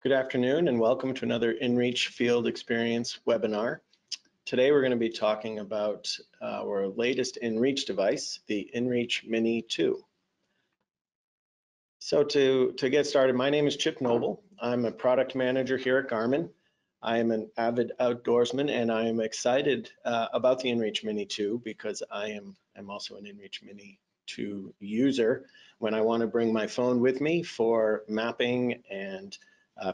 Good afternoon and welcome to another inReach Field Experience webinar. Today we're going to be talking about our latest inReach device, the inReach Mini 2. So to get started, my name is Chip Noble. I'm a product manager here at Garmin. I am an avid outdoorsman and I am excited about the inReach Mini 2 because I'm also an inReach Mini 2 user when I want to bring my phone with me for mapping and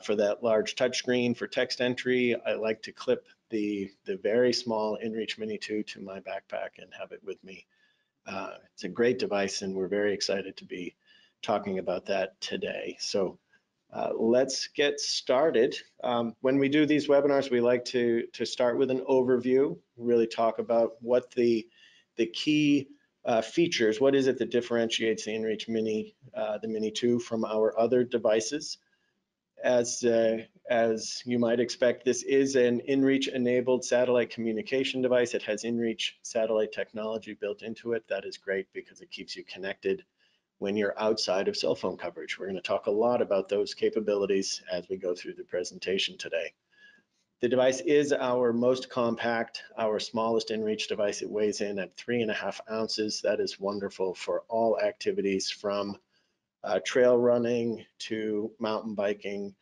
for that large touchscreen for text entry. I like to clip the very small inReach Mini 2 to my backpack and have it with me. It's a great device and we're very excited to be talking about that today. So let's get started. When we do these webinars, we like to start with an overview, really talk about what the key features, what is it that differentiates the inReach Mini, the Mini 2 from our other devices. As you might expect, this is an inReach enabled satellite communication device. It has inReach satellite technology built into it. That is great because it keeps you connected when you're outside of cell phone coverage. We're going to talk a lot about those capabilities as we go through the presentation today. The device is our most compact, our smallest inReach device. It weighs in at 3.5 ounces. That is wonderful for all activities from trail running to mountain biking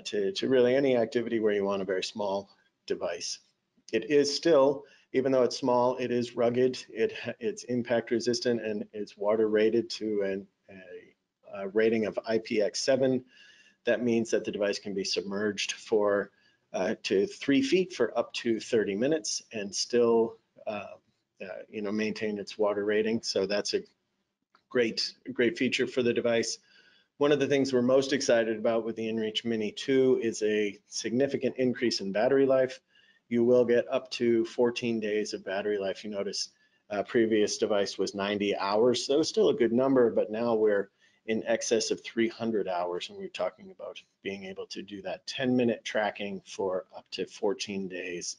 to really any activity where you want a very small device. It is still, even though it's small, it is rugged, it's impact resistant, and it's water rated to a rating of IPX7. That means that the device can be submerged for to 3 feet for up to 30 minutes and still maintain its water rating. So that's a great feature for the device. One of the things we're most excited about with the inReach Mini 2 is a significant increase in battery life. You will get up to 14 days of battery life. You notice previous device was 90 hours, so still a good number, but now we're in excess of 300 hours, and we're talking about being able to do that 10-minute tracking for up to 14 days.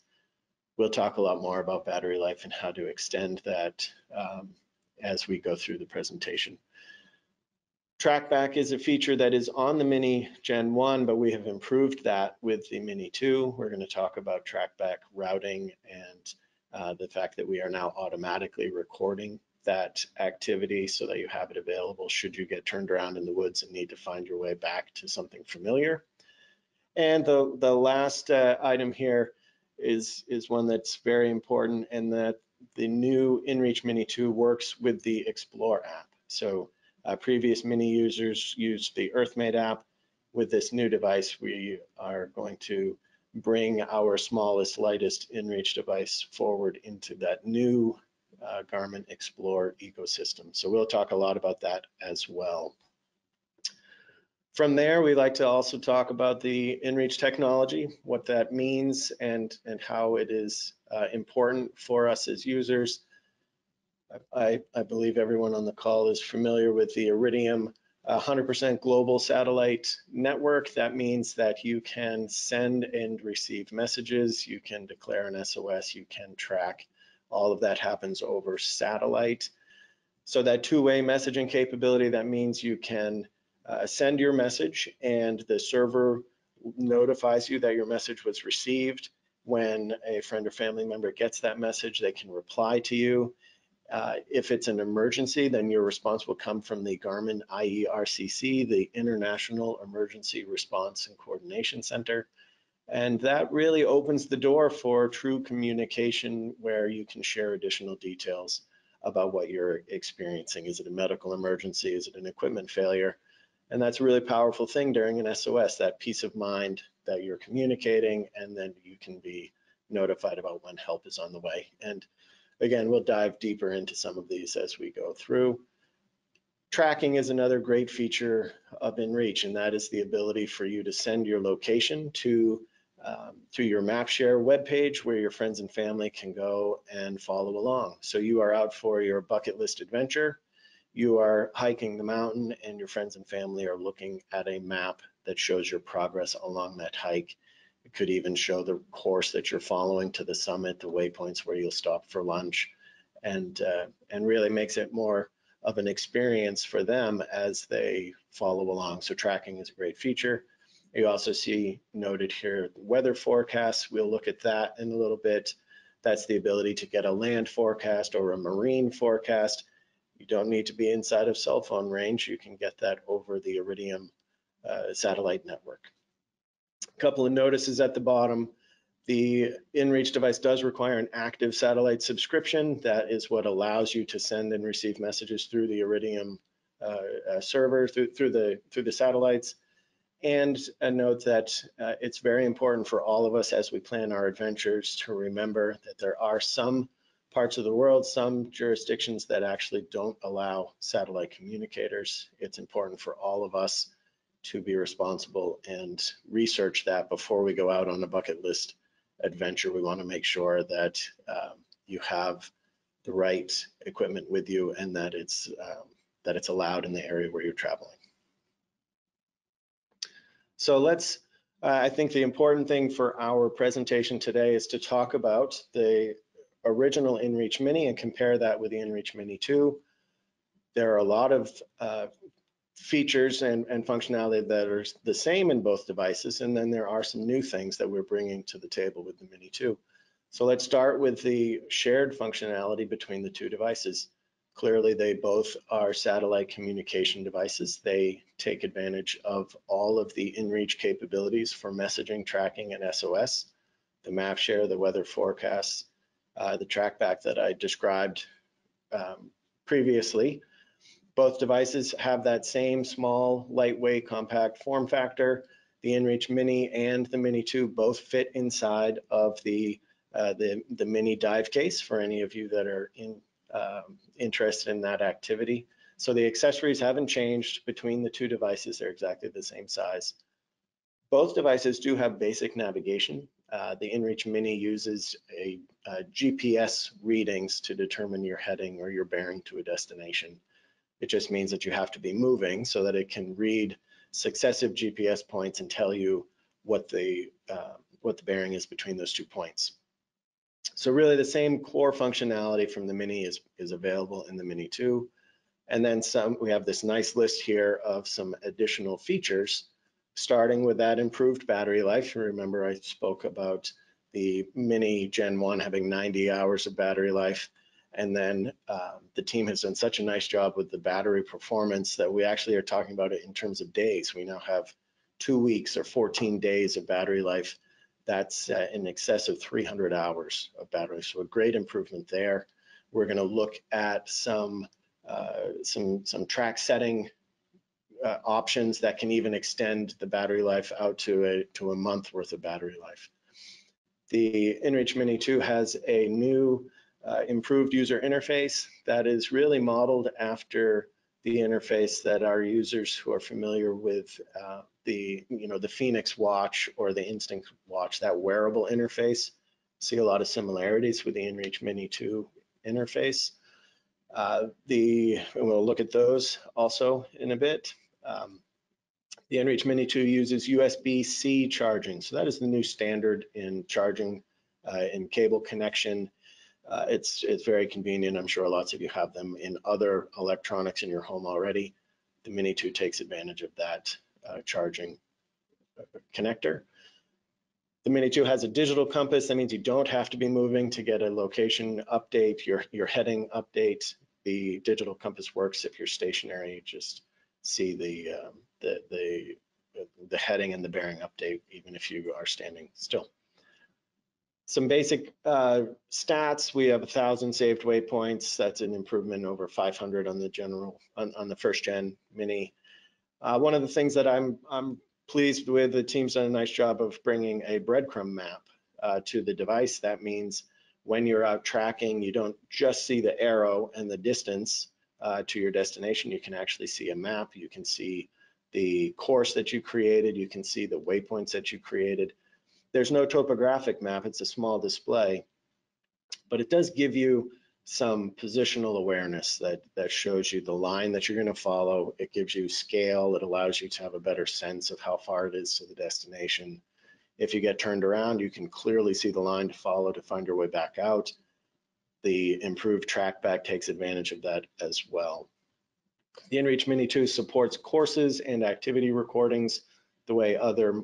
We'll talk a lot more about battery life and how to extend that as we go through the presentation. TRACBACK is a feature that is on the Mini Gen 1, but we have improved that with the Mini 2. We're going to talk about TRACBACK routing and the fact that we are now automatically recording that activity so that you have it available should you get turned around in the woods and need to find your way back to something familiar. And the last item here is one that's very important, and that the new inReach Mini 2 works with the Explore app. So previous Mini users used the EarthMate app. With this new device, we are going to bring our smallest, lightest inReach device forward into that new Garmin Explore ecosystem. So we'll talk a lot about that as well. From there, we like to also talk about the inReach technology, what that means, and how it is important for us as users. I believe everyone on the call is familiar with the Iridium 100% global satellite network. That means that you can send and receive messages, you can declare an SOS, you can track. All of that happens over satellite. So that two-way messaging capability, that means you can send your message and the server notifies you that your message was received. When a friend or family member gets that message, they can reply to you. If it's an emergency, then your response will come from the Garmin IERCC, the International Emergency Response and Coordination Center. And that really opens the door for true communication where you can share additional details about what you're experiencing. Is it a medical emergency? Is it an equipment failure? And that's a really powerful thing during an SOS, that peace of mind that you're communicating, and then you can be notified about when help is on the way. And again, we'll dive deeper into some of these as we go through. Tracking is another great feature of inReach, and that is the ability for you to send your location to your MAPSHARE webpage where your friends and family can go and follow along. So you are out for your bucket list adventure, you are hiking the mountain, and your friends and family are looking at a map that shows your progress along that hike. It could even show the course that you're following to the summit, the waypoints where you'll stop for lunch, and really makes it more of an experience for them as they follow along. So tracking is a great feature. You also see noted here weather forecasts. We'll look at that in a little bit. That's the ability to get a land forecast or a marine forecast. You don't need to be inside of cell phone range. You can get that over the Iridium satellite network. A couple of notices at the bottom. The inReach device does require an active satellite subscription. That is what allows you to send and receive messages through the Iridium server, through the satellites. And a note that it's very important for all of us as we plan our adventures to remember that there are some parts of the world, some jurisdictions that actually don't allow satellite communicators. It's important for all of us to be responsible and research that before we go out on a bucket list adventure. We want to make sure that you have the right equipment with you and that it's allowed in the area where you're traveling. So let's, I think the important thing for our presentation today is to talk about the original inReach Mini and compare that with the inReach Mini 2. There are a lot of features and functionality that are the same in both devices, and then there are some new things that we're bringing to the table with the Mini 2. So let's start with the shared functionality between the two devices. Clearly, they both are satellite communication devices. They take advantage of all of the inReach capabilities for messaging, tracking, and SOS. The MAPSHARE, the weather forecasts, the TRACBACK that I described previously. Both devices have that same small, lightweight, compact form factor. The inReach Mini and the Mini 2 both fit inside of the Mini dive case for any of you that are interested in that activity. So the accessories haven't changed between the two devices. They're exactly the same size. Both devices do have basic navigation. The inReach Mini uses a GPS readings to determine your heading or your bearing to a destination. It just means that you have to be moving so that it can read successive GPS points and tell you what the bearing is between those 2 points. So really the same core functionality from the Mini is available in the Mini 2. And then we have this nice list here of some additional features, starting with that improved battery life. Remember, I spoke about the Mini Gen 1 having 90 hours of battery life. And then the team has done such a nice job with the battery performance that we actually are talking about it in terms of days. We now have 2 weeks or 14 days of battery life. That's in excess of 300 hours of battery. So a great improvement there. We're going to look at some track setting options that can even extend the battery life out to a month worth of battery life. The inReach Mini 2 has a new improved user interface that is really modeled after the interface that our users who are familiar with the Phoenix watch or the Instinct watch, that wearable interface. See a lot of similarities with the inReach Mini 2 interface. We'll look at those also in a bit. The inReach Mini 2 uses USB-C charging, so that is the new standard in charging in cable connection. It's very convenient. I'm sure lots of you have them in other electronics in your home already. The Mini 2 takes advantage of that charging connector. The Mini 2 has a digital compass. That means you don't have to be moving to get a location update, your heading update. The digital compass works if you're stationary. You just see the heading and the bearing update, even if you are standing still. Some basic stats. We have 1,000 saved waypoints. That's an improvement over 500 on the first gen Mini. One of the things that I'm pleased with, the team's done a nice job of bringing a breadcrumb map to the device. That means when you're out tracking, you don't just see the arrow and the distance to your destination. You can actually see a map. You can see the course that you created. You can see the waypoints that you created. There's no topographic map. It's a small display, but it does give you some positional awareness that shows you the line that you're going to follow. It gives you scale. It allows you to have a better sense of how far it is to the destination. If you get turned around, you can clearly see the line to follow to find your way back out. The improved TRACBACK takes advantage of that as well. The inReach Mini 2 supports courses and activity recordings. the way other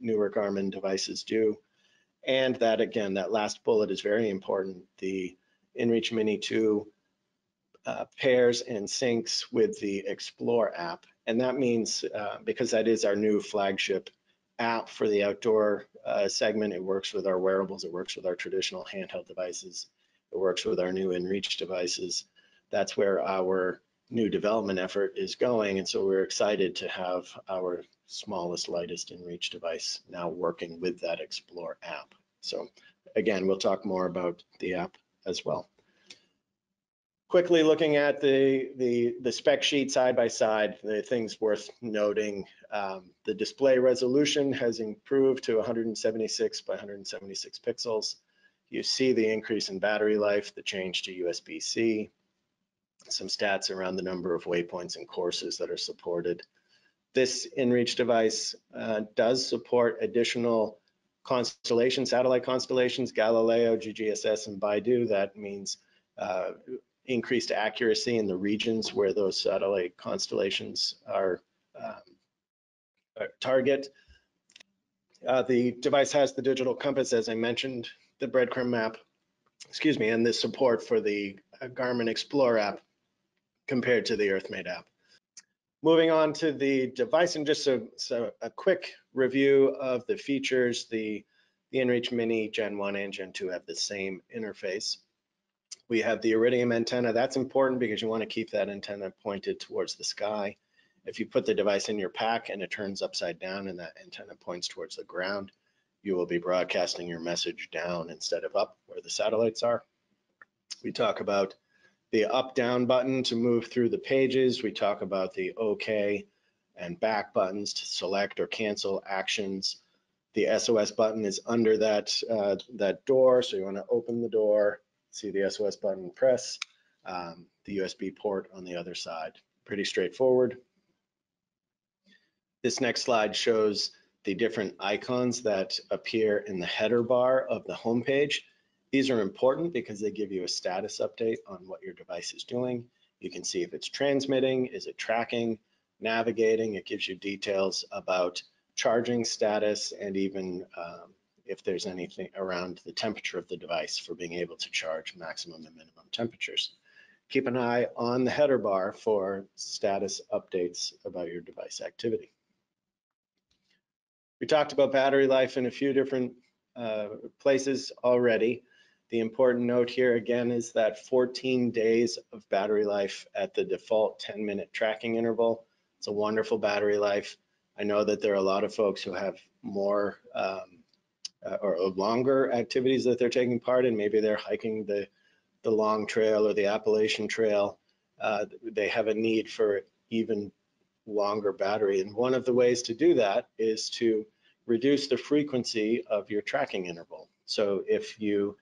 newer Garmin devices do. And that, again, that last bullet is very important. The inReach Mini 2 pairs and syncs with the Explore app. And that means, because that is our new flagship app for the outdoor segment, it works with our wearables, it works with our traditional handheld devices, it works with our new inReach devices. That's where our new development effort is going. And so we're excited to have our smallest, lightest inReach device now working with that Explore app. So again, we'll talk more about the app as well. Quickly looking at the spec sheet side by side, the things worth noting, the display resolution has improved to 176 by 176 pixels. You see the increase in battery life, the change to USB-C, some stats around the number of waypoints and courses that are supported. This inReach device does support additional constellations, satellite constellations, Galileo, GGSS, and Baidu. That means increased accuracy in the regions where those satellite constellations are target. The device has the digital compass, as I mentioned, the breadcrumb map, excuse me, and the support for the Garmin Explore app compared to the EarthMate app. Moving on to the device, and just a quick review of the features. The inReach Mini Gen 1 and Gen 2 have the same interface. We have the iridium antenna. That's important because you want to keep that antenna pointed towards the sky. If you put the device in your pack and it turns upside down and that antenna points towards the ground, you will be broadcasting your message down instead of up where the satellites are. We talk about the up-down button to move through the pages. We talk about the OK and back buttons to select or cancel actions. The SOS button is under that door, so you want to open the door, see the SOS button, press the USB port on the other side. Pretty straightforward. This next slide shows the different icons that appear in the header bar of the home page. These are important because they give you a status update on what your device is doing. You can see if it's transmitting, is it tracking, navigating. It gives you details about charging status and even if there's anything around the temperature of the device for being able to charge maximum and minimum temperatures. Keep an eye on the header bar for status updates about your device activity. We talked about battery life in a few different places already. The important note here again is that 14 days of battery life at the default 10-minute tracking interval. It's a wonderful battery life. I know that there are a lot of folks who have more or longer activities that they're taking part in. Maybe they're hiking the long trail or the Appalachian Trail. They have a need for even longer battery. And one of the ways to do that is to reduce the frequency of your tracking interval. So if you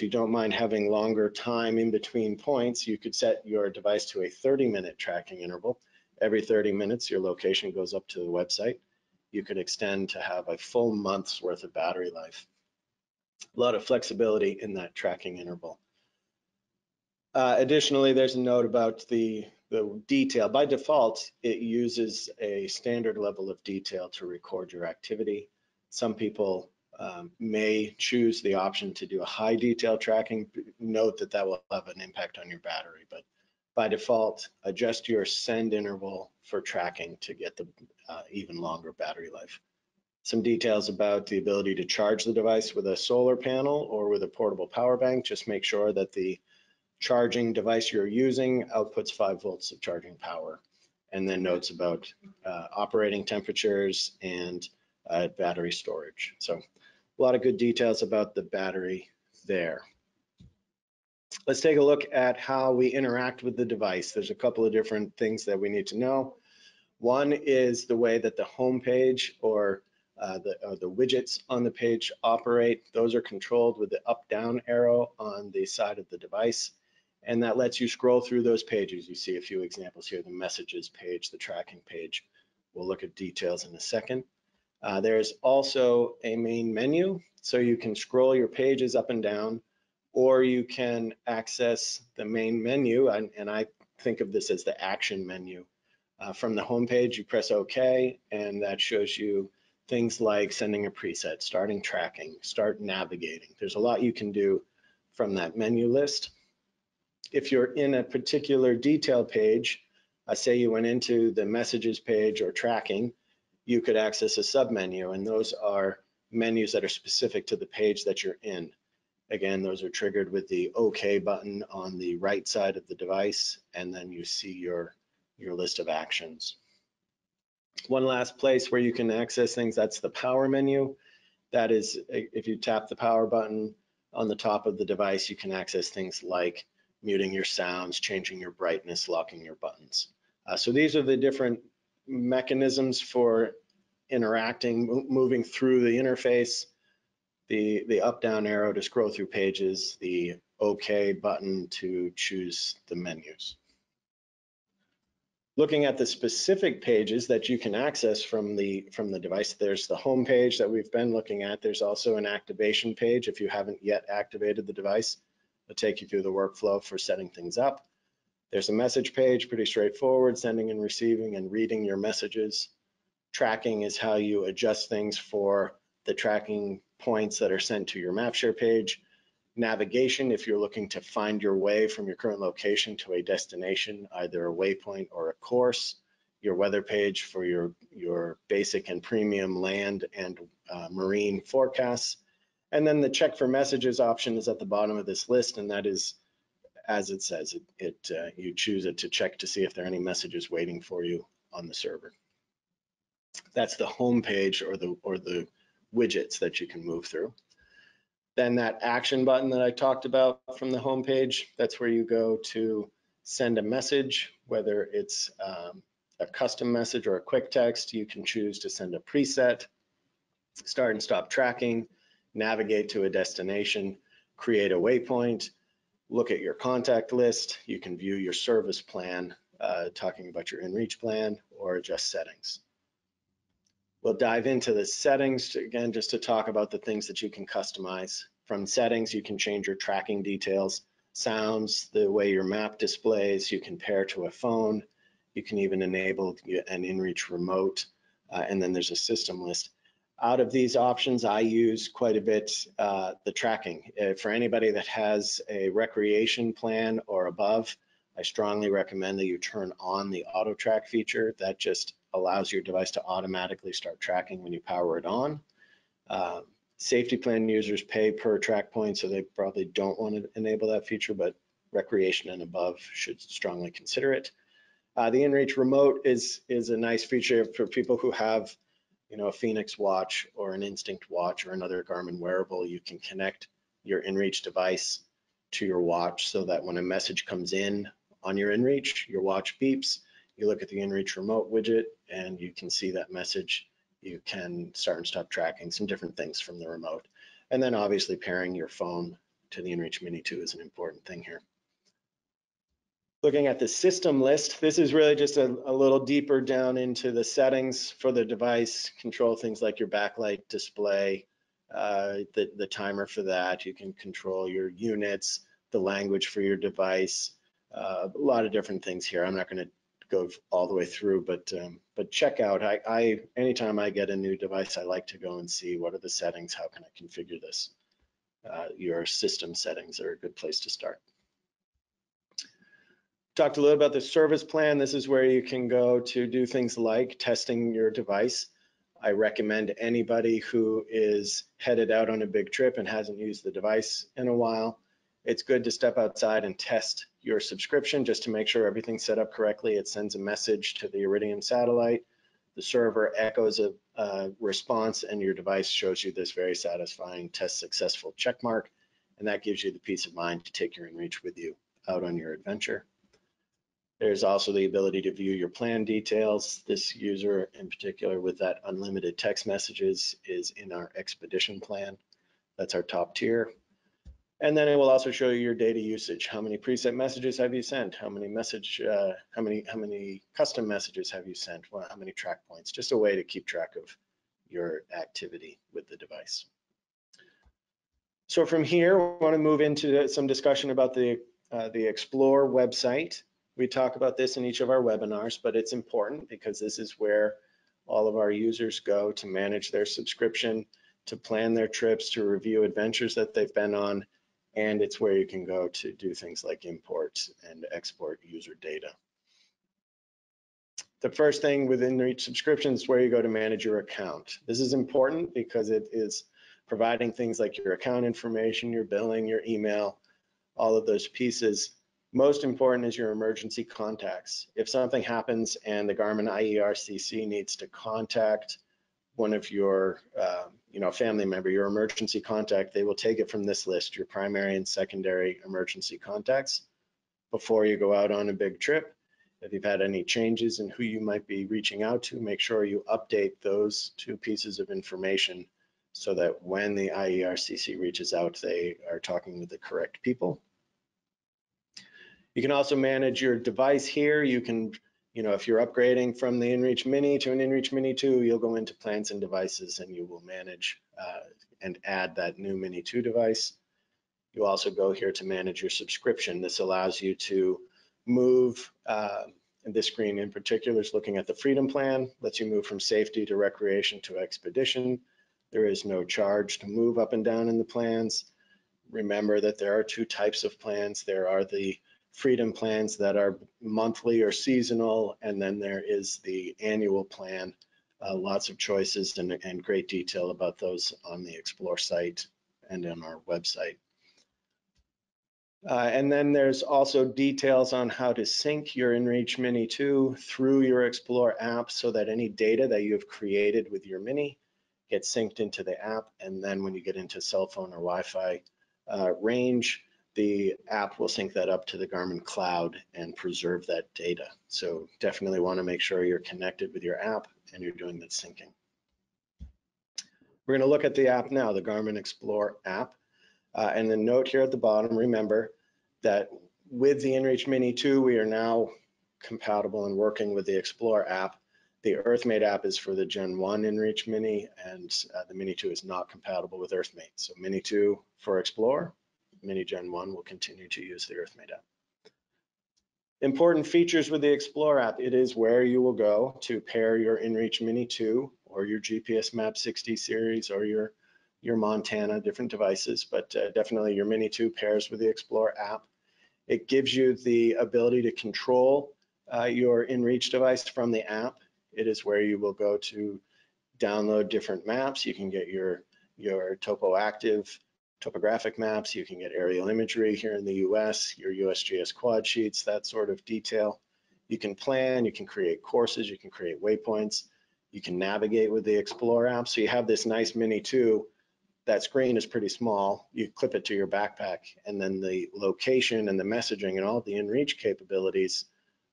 don't mind having longer time in between points, you could set your device to a 30-minute tracking interval. Every 30 minutes, your location goes up to the website. You could extend to have a full month's worth of battery life. A lot of flexibility in that tracking interval. Additionally, there's a note about the detail. By default, it uses a standard level of detail to record your activity. Some people may choose the option to do a high detail tracking. Note that that will have an impact on your battery, but by default, adjust your send interval for tracking to get the even longer battery life. Some details about the ability to charge the device with a solar panel or with a portable power bank. Just make sure that the charging device you're using outputs 5 volts of charging power. And then notes about operating temperatures and battery storage. So a lot of good details about the battery there. Let's take a look at how we interact with the device. There's a couple of different things that we need to know. One is the way that the home page or the widgets on the page operate. Those are controlled with the up-down arrow on the side of the device. And that lets you scroll through those pages. You see a few examples here, the messages page, the tracking page. We'll look at details in a second. There's also a main menu, so you can scroll your pages up and down, or you can access the main menu, and I think of this as the action menu From the home page, you press OK, and that shows you things like sending a preset, starting tracking, start navigating. There's a lot you can do from that menu list. If you're in a particular detail page, say you went into the messages page or tracking, you could access a submenu, and those are menus that are specific to the page that you're in. Again, those are triggered with the OK button on the right side of the device, and then you see your list of actions. One last place where you can access things, that's the power menu. That is, if you tap the power button on the top of the device, you can access things like muting your sounds, changing your brightness, locking your buttons. So these are the different mechanisms for interacting, moving through the interface. The up-down arrow to scroll through pages, the OK button to choose the menus. Looking at the specific pages that you can access from the device, there's the home page that we've been looking at. There's also an activation page if you haven't yet activated the device. It'll take you through the workflow for setting things up. There's a message page, pretty straightforward, sending and receiving and reading your messages. Tracking is how you adjust things for the tracking points that are sent to your MAPSHARE page. Navigation, if you're looking to find your way from your current location to a destination, either a waypoint or a course. Your weather page for your basic and premium land and marine forecasts. And then the check for messages option is at the bottom of this list, and that is, as it says, you choose it to check to see if there are any messages waiting for you on the server. That's the home page or the widgets that you can move through. Then that action button that I talked about from the home page, that's where you go to send a message, whether it's a custom message or a quick text. You can choose to send a preset, start and stop tracking, navigate to a destination, create a waypoint, look at your contact list. You can view your service plan, talking about your inReach plan, or adjust settings. We'll dive into the settings again, just to talk about the things that you can customize. From settings, you can change your tracking details, sounds, the way your map displays. You can pair to a phone. You can even enable an inReach remote, and then there's a system list. Out of these options, I use quite a bit the tracking. For anybody that has a recreation plan or above, I strongly recommend that you turn on the auto track feature. That just allows your device to automatically start tracking when you power it on. Safety plan users pay per track point, so they probably don't want to enable that feature, but recreation and above should strongly consider it. The inReach remote is a nice feature for people who have, a Phoenix watch or an Instinct watch or another Garmin wearable. You can connect your inReach device to your watch so that when a message comes in on your inReach, your watch beeps. You look at the inReach remote widget and you can see that message. You can start and stop tracking some different things from the remote. And then obviously pairing your phone to the inReach Mini 2 is an important thing here. Looking at the system list, this is really just a little deeper down into the settings for the device. Control things like your backlight display, the timer for that. You can control your units, the language for your device, a lot of different things here. I'm not going to go all the way through, but check out. Anytime I get a new device, I like to go and see what are the settings, how can I configure this. Your system settings are a good place to start. Talked a little about the service plan. This is where you can go to do things like testing your device. I recommend anybody who is headed out on a big trip and hasn't used the device in a while, it's good to step outside and test your subscription just to make sure everything's set up correctly. It sends a message to the Iridium satellite. The server echoes a response and your device shows you this very satisfying test successful check mark. And that gives you the peace of mind to take your inReach with you out on your adventure. There's also the ability to view your plan details. This user in particular with that unlimited text messages is in our expedition plan. That's our top tier. And then it will also show you your data usage. How many preset messages have you sent? How many custom messages have you sent? Well, how many track points? Just a way to keep track of your activity with the device. So from here, we want to move into some discussion about the Explore website. We talk about this in each of our webinars, but it's important because this is where all of our users go to manage their subscription, to plan their trips, to review adventures that they've been on, and it's where you can go to do things like import and export user data. The first thing with inReach subscriptions is where you go to manage your account. This is important because it is providing things like your account information, your billing, your email, all of those pieces. Most important is your emergency contacts. If something happens and the Garmin IERCC needs to contact one of your family member, your emergency contact, they will take it from this list, your primary and secondary emergency contacts, before you go out on a big trip. If you've had any changes in who you might be reaching out to, make sure you update those two pieces of information so that when the IERCC reaches out, they are talking with the correct people. You can also manage your device here. You can, if you're upgrading from the inReach Mini to an inReach Mini 2, you'll go into plans and devices and you will manage and add that new Mini 2 device. You also go here to manage your subscription. This allows you to move, and this screen in particular is looking at the Freedom Plan, lets you move from safety to recreation to expedition. There is no charge to move up and down in the plans. Remember that there are two types of plans. There are the Freedom plans that are monthly or seasonal, and then there is the annual plan. Lots of choices and great detail about those on the Explore site and on our website. And then there's also details on how to sync your inReach Mini 2 through your Explore app so that any data that you have created with your Mini gets synced into the app. And then when you get into cell phone or Wi-Fi range, the app will sync that up to the Garmin cloud and preserve that data. So definitely want to make sure you're connected with your app and you're doing that syncing. We're going to look at the app now, the Garmin Explore app. And the note here at the bottom, remember that with the inReach Mini 2, we are now compatible and working with the Explore app. The EarthMate app is for the Gen 1 inReach Mini, and the Mini 2 is not compatible with EarthMate. So Mini 2 for Explore, Mini Gen 1 will continue to use the EarthMate app. Important features with the Explore app, it is where you will go to pair your inReach Mini 2 or your GPS Map 60 series or your Montana, different devices, but definitely your Mini 2 pairs with the Explore app. It gives you the ability to control your inReach device from the app. It is where you will go to download different maps. You can get your topographic maps. You can get aerial imagery here in the US, your USGS quad sheets, that sort of detail. You can plan, you can create courses, you can create waypoints. You can navigate with the Explore app. So you have this nice Mini 2. That screen is pretty small. You clip it to your backpack, and then the location and the messaging and all the inReach capabilities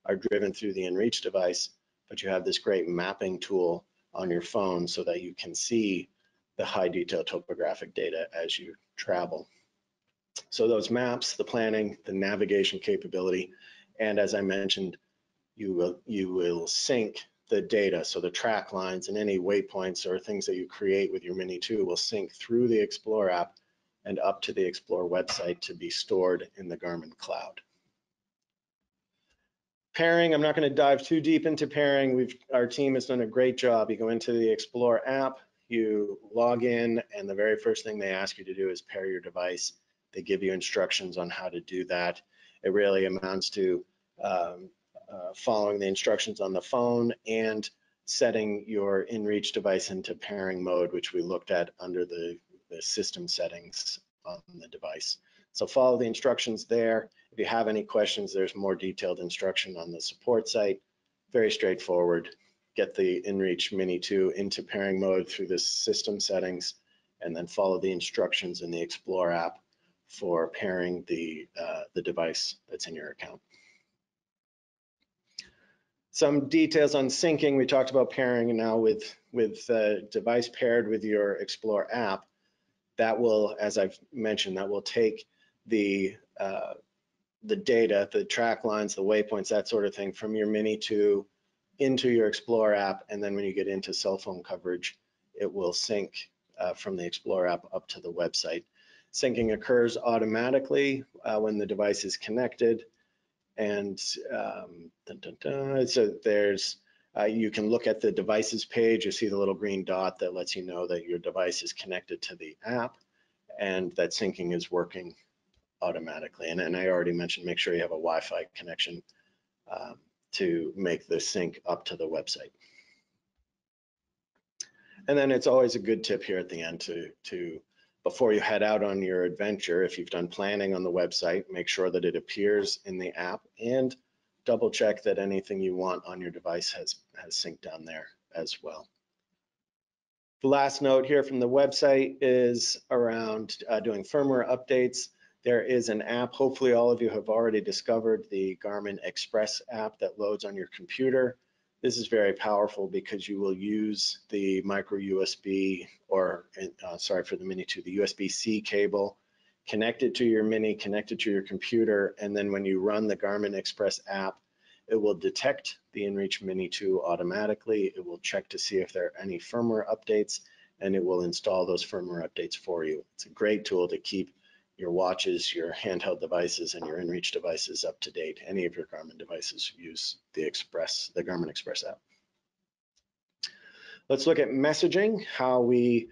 are driven through the inReach device, but you have this great mapping tool on your phone so that you can see the high detail topographic data as you travel. So those maps, the planning, the navigation capability, and as I mentioned, you will sync the data, so the track lines and any waypoints or things that you create with your Mini 2 will sync through the Explore app and up to the Explore website to be stored in the Garmin cloud. Pairing, I'm not going to dive too deep into pairing. Our team has done a great job. You go into the Explore app, you log in, and the very first thing they ask you to do is pair your device. They give you instructions on how to do that. It really amounts to following the instructions on the phone and setting your inReach device into pairing mode, which we looked at under the system settings on the device. So follow the instructions there. If you have any questions, there's more detailed instruction on the support site. Very straightforward. Get the inReach Mini 2 into pairing mode through the system settings, and then follow the instructions in the Explore app for pairing the device that's in your account. Some details on syncing. We talked about pairing, and now with device paired with your Explore app, that will, as I've mentioned, that will take the data, the track lines, the waypoints, that sort of thing from your Mini 2 into your Explore app, and then when you get into cell phone coverage, it will sync from the Explore app up to the website. Syncing occurs automatically when the device is connected. And so there's, you can look at the devices page. You see the little green dot that lets you know that your device is connected to the app and that syncing is working automatically. And I already mentioned, make sure you have a Wi-Fi connection to make the sync up to the website. And then it's always a good tip here at the end to before you head out on your adventure, if you've done planning on the website, make sure that it appears in the app and double check that anything you want on your device has synced down there as well. The last note here from the website is around doing firmware updates. There is an app, hopefully all of you have already discovered the Garmin Express app that loads on your computer. This is very powerful because you will use the micro USB or, sorry for the Mini 2, the USB-C cable, connect it to your Mini, connect it to your computer, and then when you run the Garmin Express app, it will detect the inReach Mini 2 automatically. It will check to see if there are any firmware updates, and it will install those firmware updates for you. It's a great tool to keep your watches, your handheld devices, and your inReach devices up to date. Any of your Garmin devices use the Garmin Express app. Let's look at messaging, how we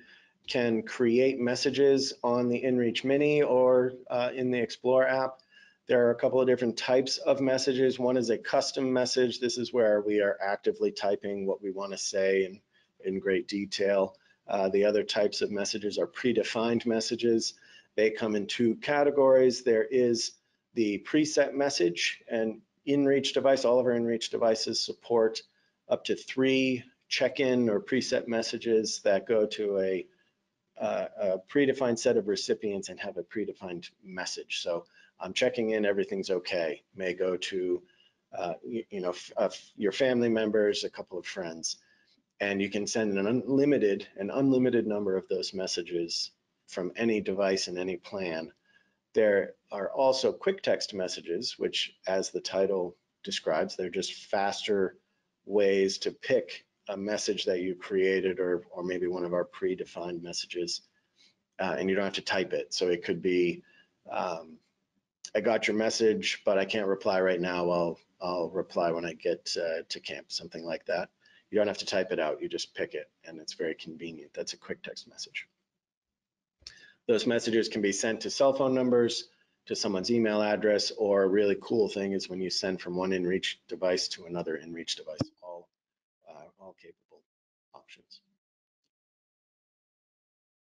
can create messages on the inReach Mini or in the Explore app. There are a couple of different types of messages. One is a custom message. This is where we are actively typing what we want to say in great detail. The other types of messages are predefined messages. They come in two categories. There is the preset message, and inReach device, all of our inReach devices support up to 3 check-in or preset messages that go to a predefined set of recipients and have a predefined message. So I'm checking in, everything's okay. May go to your family members, a couple of friends, and you can send an unlimited number of those messages from any device and any plan. There are also quick text messages, which, as the title describes, they're just faster ways to pick a message that you created or maybe one of our predefined messages, and you don't have to type it. So it could be, I got your message, but I can't reply right now. I'll reply when I get to camp, something like that. You don't have to type it out, you just pick it, and it's very convenient. That's a quick text message. Those messages can be sent to cell phone numbers, to someone's email address, or a really cool thing is when you send from one inReach device to another inReach device, all capable options.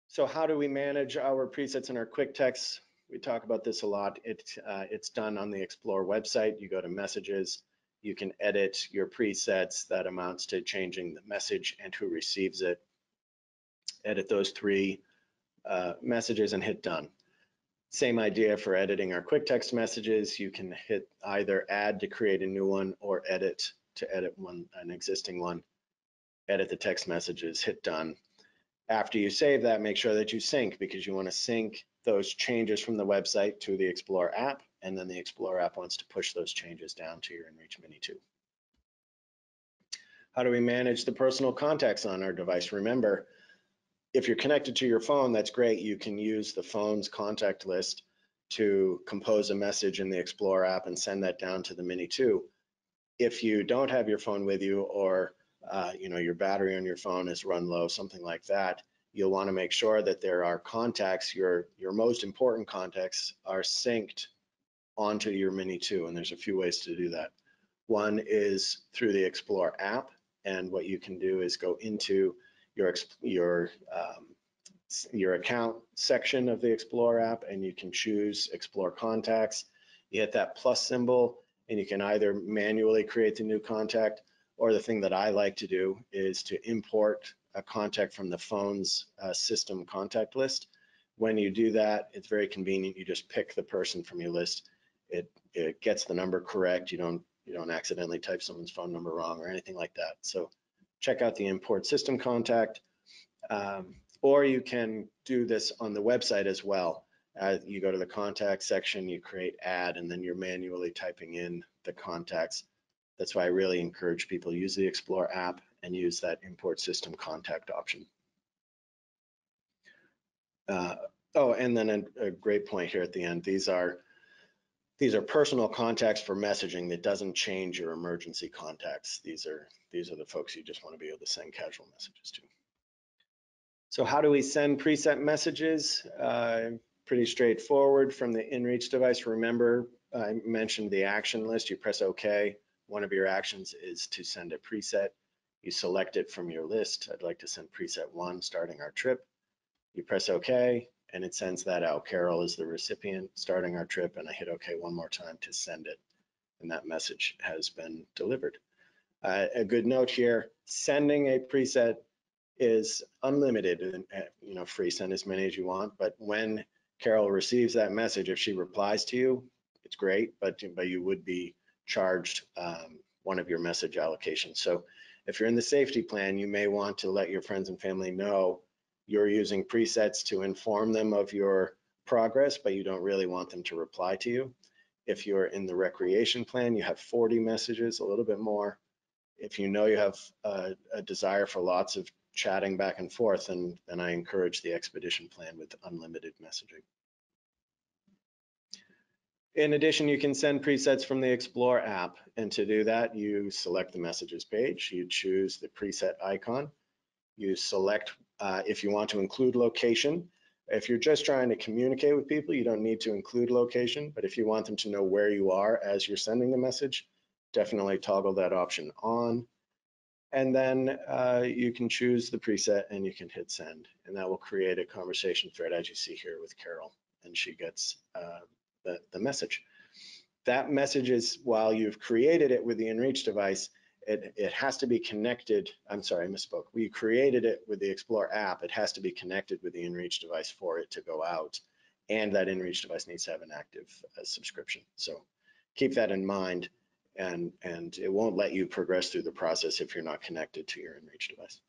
So how do we manage our presets and our quick texts? We talk about this a lot. It's done on the Explore website. You go to messages, you can edit your presets. That amounts to changing the message and who receives it. Edit those 3 messages and hit done. Same idea for editing our quick text messages. You can hit either add to create a new one or edit to edit an existing one. Edit the text messages, hit done. After you save that, make sure that you sync, because you want to sync those changes from the website to the Explore app, and then the Explore app wants to push those changes down to your inReach Mini 2. How do we manage the personal contacts on our device? Remember, if you're connected to your phone, that's great. You can use the phone's contact list to compose a message in the Explore app and send that down to the Mini 2. If you don't have your phone with you, or your battery on your phone is run low, something like that, you'll want to make sure that there are contacts, your most important contacts are synced onto your Mini 2, and there's a few ways to do that. One is through the Explore app, and what you can do is go into your account section of the Explore app, and you can choose Explore Contacts. You hit that plus symbol, and you can either manually create the new contact, or the thing that I like to do is to import a contact from the phone's system contact list. When you do that, it's very convenient. You just pick the person from your list. It gets the number correct. You don't accidentally type someone's phone number wrong or anything like that. So check out the import system contact, or you can do this on the website as well. You go to the contact section, you create add, and then you're manually typing in the contacts. That's why I really encourage people to use the Explore app and use that import system contact option. And then a great point here at the end. These are These are personal contacts for messaging that doesn't change your emergency contacts. These are the folks you just want to be able to send casual messages to. So how do we send preset messages? Pretty straightforward from the inReach device. Remember, I mentioned the action list. You press OK. One of your actions is to send a preset. You select it from your list. I'd like to send preset 1 starting our trip. You press OK, and it sends that out. Carol is the recipient starting our trip, and I hit OK one more time to send it, and that message has been delivered. A good note here, sending a preset is unlimited, and free, send as many as you want, but when Carol receives that message, if she replies to you, it's great, but you would be charged one of your message allocations. So if you're in the safety plan, you may want to let your friends and family know you're using presets to inform them of your progress, but you don't really want them to reply to you. If you're in the recreation plan, you have 40 messages, a little bit more. If you know you have a desire for lots of chatting back and forth, then I encourage the expedition plan with unlimited messaging. In addition, you can send presets from the Explore app, and to do that, you select the messages page, you choose the preset icon, you select if you want to include location. If you're just trying to communicate with people, you don't need to include location, but if you want them to know where you are as you're sending the message, definitely toggle that option on. And then you can choose the preset and you can hit send, and that will create a conversation thread as you see here with Carol, and she gets the message. That message is, while you've created it with the inReach device, it has to be connected. I'm sorry, I misspoke. We created it with the Explore app. It has to be connected with the inReach device for it to go out, and that inReach device needs to have an active subscription. So keep that in mind, and it won't let you progress through the process if you're not connected to your inReach device.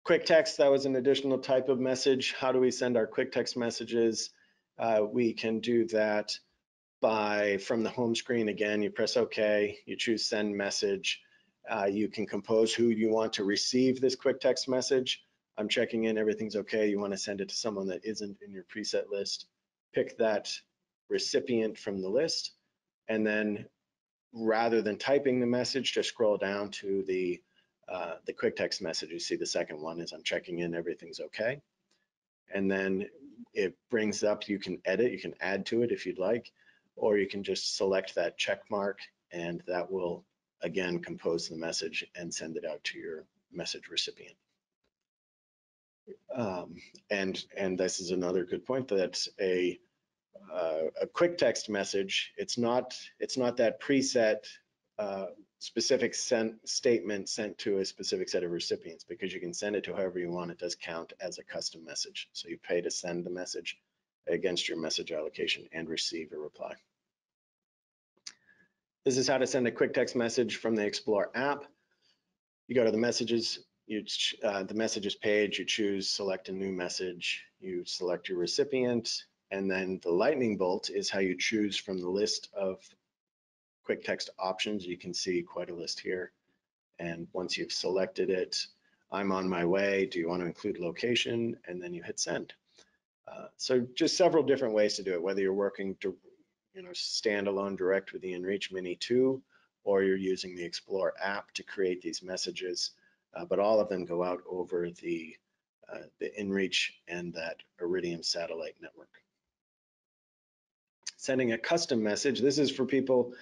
Quick text, that was an additional type of message. How do we send our quick text messages? We can do that from the home screen. Again, you press OK, you choose send message. You can compose who you want to receive this quick text message. I'm checking in, everything's okay. You want to send it to someone that isn't in your preset list. Pick that recipient from the list, and then rather than typing the message, just scroll down to the quick text message. You see the second one is I'm checking in, everything's okay. And then it brings up, you can edit, you can add to it if you'd like, or you can just select that check mark, and that will again compose the message and send it out to your message recipient. And this is another good point, that a quick text message, it's not that preset specific statement sent to a specific set of recipients, because you can send it to whoever you want. It does count as a custom message. So you pay to send the message against your message allocation and receive a reply. This is how to send a quick text message from the Explore app. You go to the messages, the messages page, you choose select a new message, you select your recipient, and then the lightning bolt is how you choose from the list of quick text options. You can see quite a list here. And once you've selected it, I'm on my way, do you want to include location? And then you hit send. So just several different ways to do it, whether you're working to, standalone direct with the inReach Mini 2, or you're using the Explore app to create these messages, but all of them go out over the inReach and that Iridium satellite network. Sending a custom message, this is for people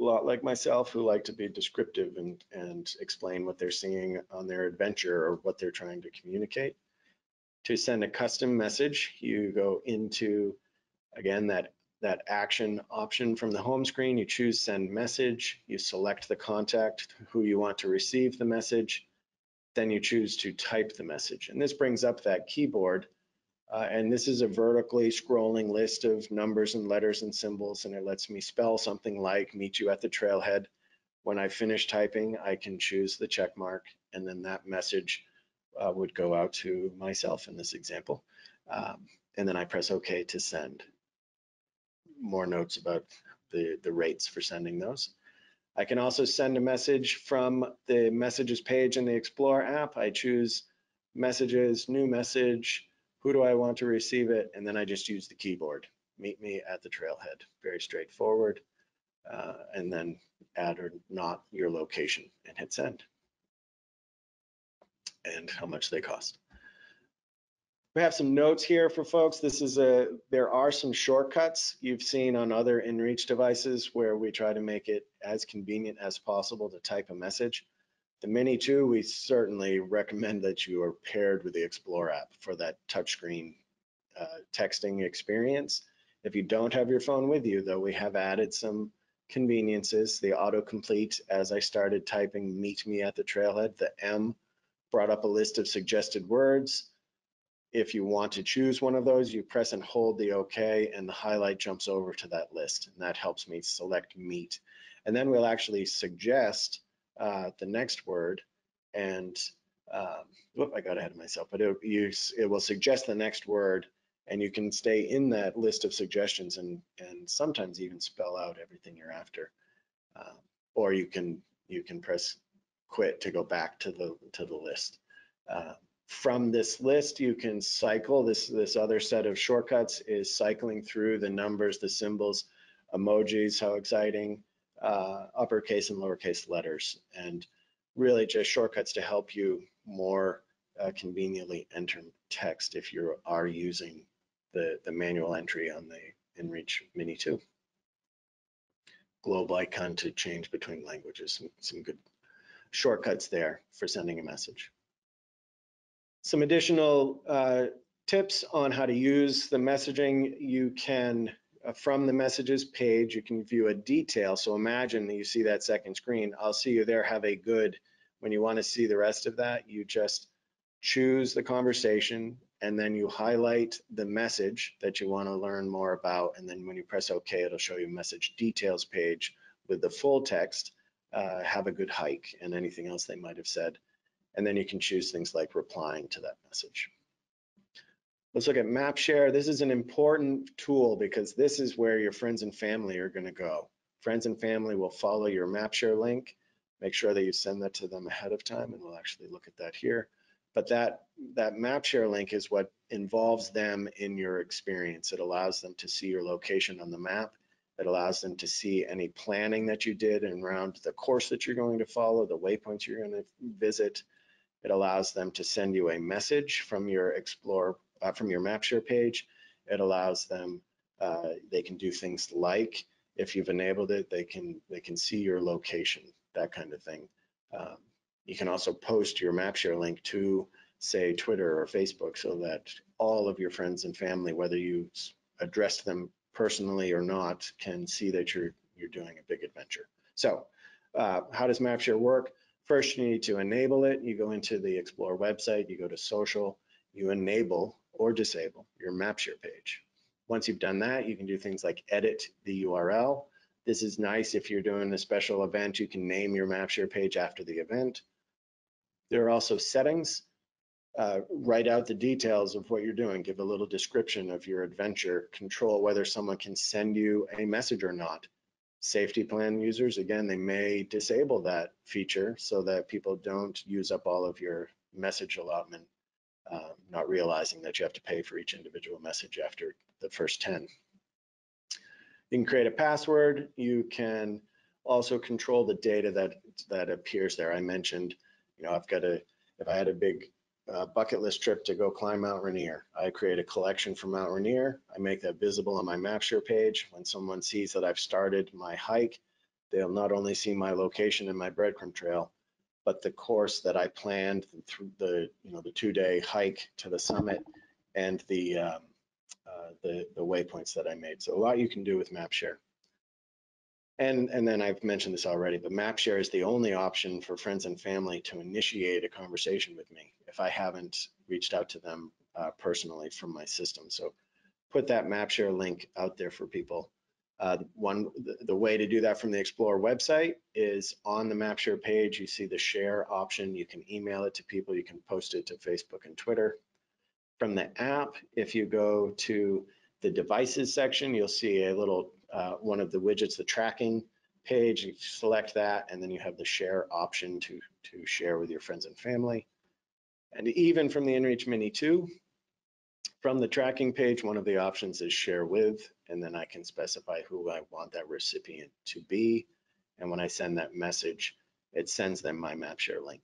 a lot like myself who like to be descriptive and explain what they're seeing on their adventure or what they're trying to communicate. To send a custom message, you go into, again, that action option from the home screen. You choose send message, you select the contact who you want to receive the message, then you choose to type the message. And this brings up that keyboard, and this is a vertically scrolling list of numbers and letters and symbols, and it lets me spell something like meet you at the trailhead. When I finish typing, I can choose the check mark, and then that message would go out to myself in this example. And then I press OK to send. More notes about the rates for sending those. I can also send a message from the messages page in the Explore app. I choose messages, new message, who do I want to receive it, and then I just use the keyboard. meet me at the trailhead. Very straightforward. And then add or not your location and hit send. And how much they cost. We have some notes here for folks. There are some shortcuts you've seen on other inReach devices where we try to make it as convenient as possible to type a message. The Mini 2, we certainly recommend that you are paired with the Explore app for that touchscreen texting experience. If you don't have your phone with you, though, we have added some conveniences. The autocomplete, as I started typing meet me at the trailhead, the M brought up a list of suggested words. If you want to choose one of those, you press and hold the OK, and the highlight jumps over to that list, and that helps me select meet. And then we'll actually suggest the next word, and whoop, I got ahead of myself, but it will suggest the next word, and you can stay in that list of suggestions and sometimes even spell out everything you're after. Or you can press quit to go back to the list. From this list, you can cycle. This other set of shortcuts is cycling through the numbers, the symbols, emojis, how exciting, uppercase and lowercase letters, and really just shortcuts to help you more conveniently enter text if you are using the manual entry on the inReach Mini 2. Globe icon to change between languages, some good shortcuts there for sending a message. Some additional tips on how to use the messaging. You can, from the messages page, you can view a detail. So imagine that you see that second screen. I'll see you there, have a good. When you want to see the rest of that, you just choose the conversation and then you highlight the message that you want to learn more about. And then when you press OK, it'll show you a message details page with the full text, have a good hike, and anything else they might have said. And then you can choose things like replying to that message. Let's look at MAPSHARE. This is an important tool because this is where your friends and family are going to go. Friends and family will follow your MAPSHARE link. Make sure that you send that to them ahead of time, and we'll actually look at that here. But that MAPSHARE link is what involves them in your experience. It allows them to see your location on the map. It allows them to see any planning that you did around the course that you're going to follow, the waypoints you're going to visit. It allows them to send you a message from your from your MAPSHARE page. It allows them, they can do things like, if you've enabled it, they can see your location, that kind of thing. You can also post your MAPSHARE link to, say, Twitter or Facebook, so that all of your friends and family, whether you address them personally or not, can see that you're doing a big adventure. So how does MAPSHARE work? First, you need to enable it. You go into the Explore website, you go to social, you enable or disable your MAPSHARE page. Once you've done that, you can do things like edit the URL. This is nice if you're doing a special event. You can name your MAPSHARE page after the event. There are also settings. Write out the details of what you're doing. Give a little description of your adventure. Control whether someone can send you a message or not. Safety plan users, again, they may disable that feature so that people don't use up all of your message allotment, not realizing that you have to pay for each individual message after the first 10. You can create a password. You can also control the data that appears there. I mentioned, if I had a big bucket list trip to go climb Mount Rainier, I create a collection for Mount Rainier. I make that visible on my MAPSHARE page. When someone sees that I've started my hike, they'll not only see my location and my breadcrumb trail, but the course that I planned through the 2-day hike to the summit and the waypoints that I made. So a lot you can do with MAPSHARE. And then I've mentioned this already, but MAPSHARE is the only option for friends and family to initiate a conversation with me if I haven't reached out to them personally from my system. So put that MAPSHARE link out there for people. The way to do that from the Explore website is on the MAPSHARE page. You see the share option. You can email it to people. You can post it to Facebook and Twitter. From the app, if you go to the devices section, you'll see a little one of the widgets, the tracking page. You select that, and then you have the share option to share with your friends and family. And even from the inReach Mini 2, From the tracking page, one of the options is share with, and then I can specify who I want that recipient to be. And when I send that message, it sends them my MAPSHARE link.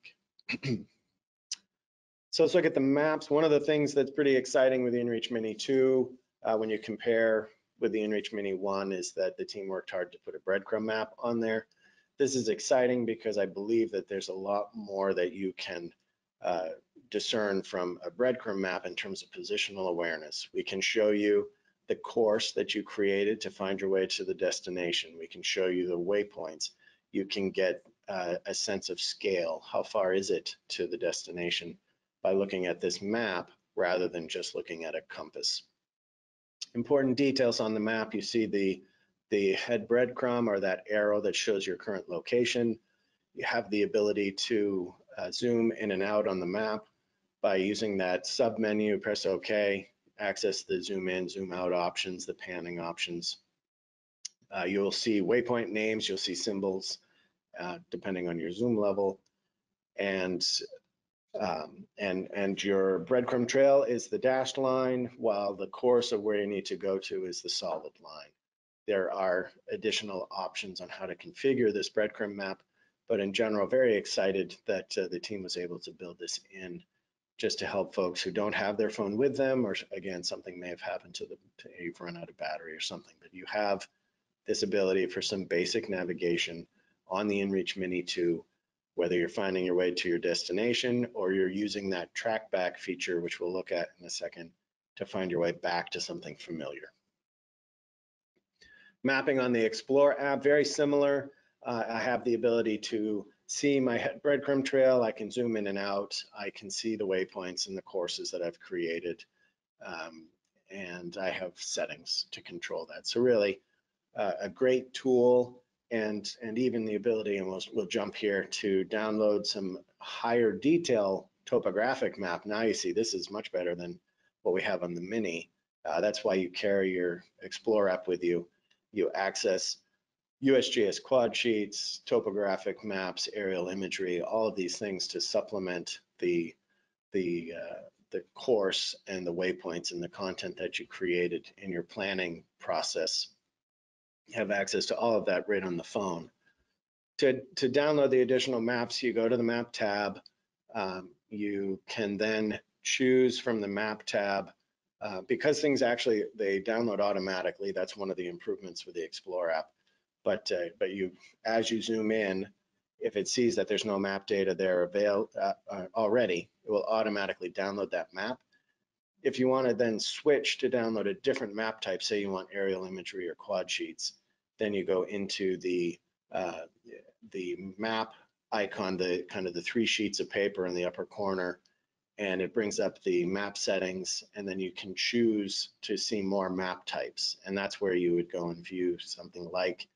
So let's look at the maps. One of the things that's pretty exciting with the inReach Mini 2, when you compare with the inReach Mini 1, is that the team worked hard to put a breadcrumb map on there. This is exciting because I believe that there's a lot more that you can discern from a breadcrumb map in terms of positional awareness. We can show you the course that you created to find your way to the destination. We can show you the waypoints. You can get a sense of scale. How far is it to the destination by looking at this map rather than just looking at a compass. Important details on the map. You see the head breadcrumb, or that arrow that shows your current location. You have the ability to zoom in and out on the map by using that sub menu. Press OK, access the zoom in, zoom out options, the panning options. You'll see waypoint names, you'll see symbols depending on your zoom level, and your breadcrumb trail is the dashed line, while the course of where you need to go to is the solid line. There are additional options on how to configure this breadcrumb map, but in general, very excited that the team was able to build this in just to help folks who don't have their phone with them, or again, something may have happened to them, you've run out of battery or something, but you have this ability for some basic navigation on the inReach Mini 2, whether you're finding your way to your destination or you're using that TRACBACK feature, which we'll look at in a second, to find your way back to something familiar. Mapping on the Explore app, very similar. I have the ability to see my breadcrumb trail. I can zoom in and out. I can see the waypoints and the courses that I've created. And I have settings to control that. So really a great tool, and even the ability, and we'll jump here, to download some higher detail topographic map. Now you see this is much better than what we have on the Mini. That's why you carry your Explore app with you. You access USGS quad sheets, topographic maps, aerial imagery, all of these things to supplement the course and the waypoints and the content that you created in your planning process. You have access to all of that right on the phone. To download the additional maps, you go to the map tab. You can then choose from the map tab. Because things actually, they download automatically. That's one of the improvements with the Explore app. But as you zoom in, if it sees that there's no map data there already, it will automatically download that map. If you want to then switch to download a different map type, say you want aerial imagery or quad sheets, then you go into the map icon, the kind of the 3 sheets of paper in the upper corner, and it brings up the map settings, and then you can choose to see more map types, and that's where you would go and view something like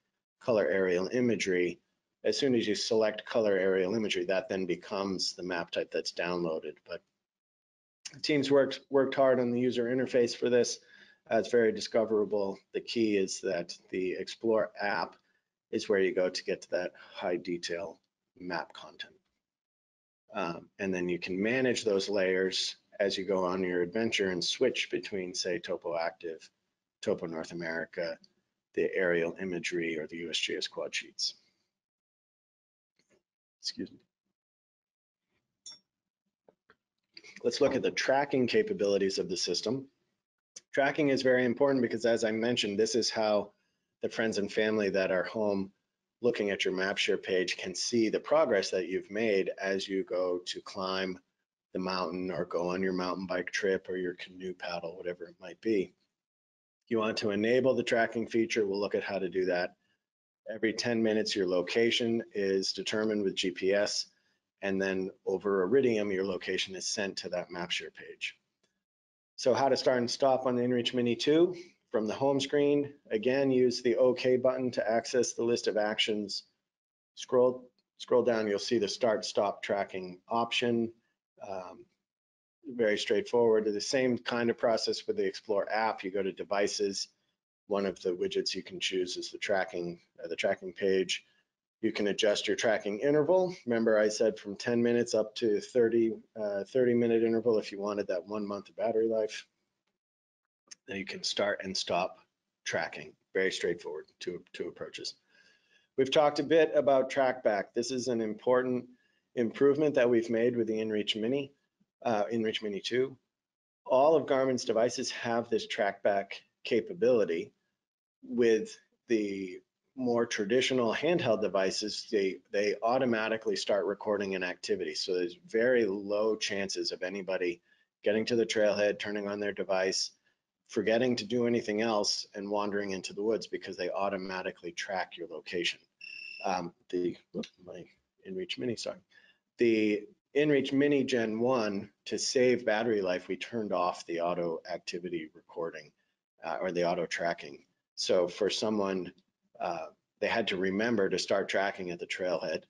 color aerial imagery. As soon as you select color aerial imagery, that then becomes the map type that's downloaded. But the teams worked hard on the user interface for this. It's very discoverable. The key is that the Explore app is where you go to get to that high detail map content. And then you can manage those layers as you go on your adventure and switch between, say, Topo Active, Topo North America, the aerial imagery, or the USGS quad sheets. Excuse me. Let's look at the tracking capabilities of the system. Tracking is very important because, as I mentioned, this is how the friends and family that are home looking at your MAPSHARE page can see the progress that you've made as you go to climb the mountain or go on your mountain bike trip or your canoe paddle, whatever it might be. You want to enable the tracking feature. We'll look at how to do that. Every 10 minutes, your location is determined with GPS, and then over Iridium, your location is sent to that MAPSHARE page. So how to start and stop on the inReach Mini 2. From the home screen, again, use the OK button to access the list of actions. Scroll down, you'll see the start stop tracking option. Very straightforward. The same kind of process with the Explore app. You go to devices. One of the widgets you can choose is the tracking page. You can adjust your tracking interval. Remember, I said from 10 minutes up to 30-minute interval if you wanted that 1 month of battery life. Then you can start and stop tracking. Very straightforward two approaches. We've talked a bit about TRACBACK. This is an important improvement that we've made with the inReach Mini, inReach Mini 2. All of Garmin's devices have this TRACBACK capability. With the more traditional handheld devices, they automatically start recording an activity. So there's very low chances of anybody getting to the trailhead, turning on their device, forgetting to do anything else and wandering into the woods because they automatically track your location. My inReach Mini, sorry. The inReach Mini Gen 1, to save battery life, we turned off the auto activity recording or the auto tracking. So for someone, they had to remember to start tracking at the trailhead.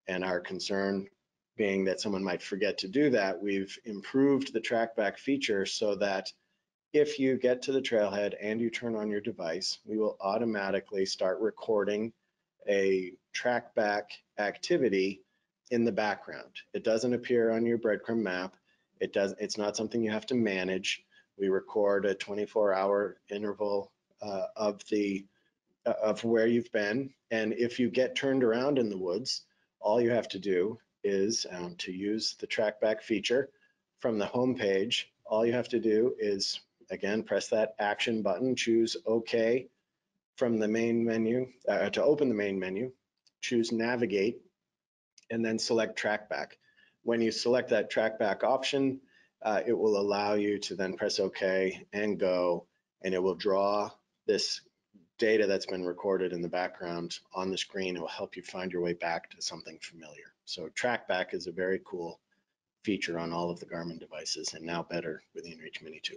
And our concern being that someone might forget to do that, we've improved the TRACBACK feature so that if you get to the trailhead and you turn on your device, we will automatically start recording a TRACBACK activity in the background. It doesn't appear on your breadcrumb map. It's not something you have to manage. We record a 24-hour interval of where you've been. And if you get turned around in the woods, all you have to do is to use the TRACBACK feature from the home page. All you have to do is, again, press that action button, choose OK from the main menu, to open the main menu, choose navigate, and then select TRACBACK. When you select that TRACBACK option, it will allow you to then press OK and go, and it will draw this data that's been recorded in the background on the screen. It will help you find your way back to something familiar. So TRACBACK is a very cool feature on all of the Garmin devices, and now better with the inReach Mini 2.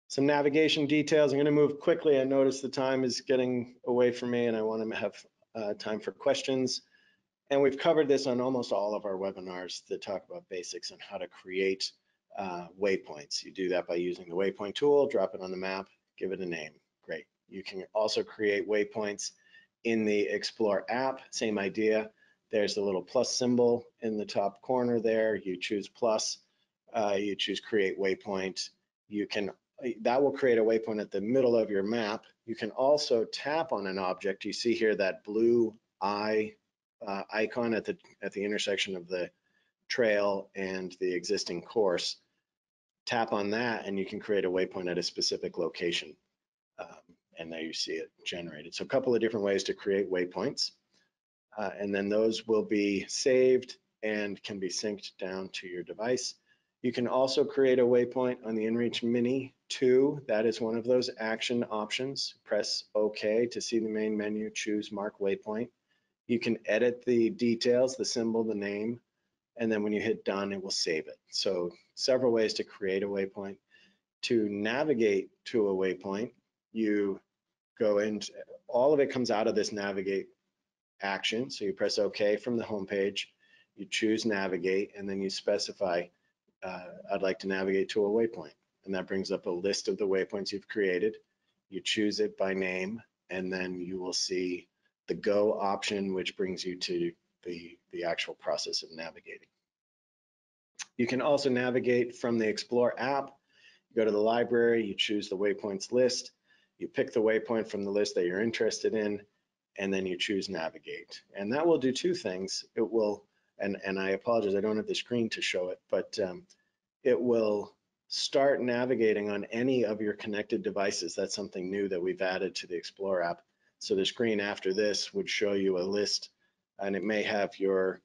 Some navigation details. I'm going to move quickly. I notice the time is getting away from me and I want to have time for questions. And we've covered this on almost all of our webinars that talk about basics on how to create waypoints. You do that by using the waypoint tool, drop it on the map, give it a name. Great. You can also create waypoints in the Explore app. Same idea. There's the little plus symbol in the top corner there. You choose plus, you choose create waypoint. That will create a waypoint at the middle of your map. You can also tap on an object. You see here that blue eye icon at the intersection of the trail and the existing course. Tap on that and you can create a waypoint at a specific location. And there you see it generated. So a couple of different ways to create waypoints. And then those will be saved and can be synced down to your device. You can also create a waypoint on the inReach Mini 2. That is one of those action options. Press OK to see the main menu, choose Mark Waypoint. You can edit the details, the symbol, the name, and then when you hit done, it will save it. So several ways to create a waypoint. To navigate to a waypoint, you go into, all of it comes out of this navigate action. So you press OK from the home page, you choose navigate, and then you specify, I'd like to navigate to a waypoint. And that brings up a list of the waypoints you've created. You choose it by name, and then you will see the go option, which brings you to the actual process of navigating. You can also navigate from the Explore app. You go to the library, you choose the waypoints list, you pick the waypoint from the list that you're interested in, and then you choose navigate. And that will do two things. It will, and I apologize, I don't have the screen to show it, but it will start navigating on any of your connected devices. That's something new that we've added to the Explore app. So the screen after this would show you a list, and it may have your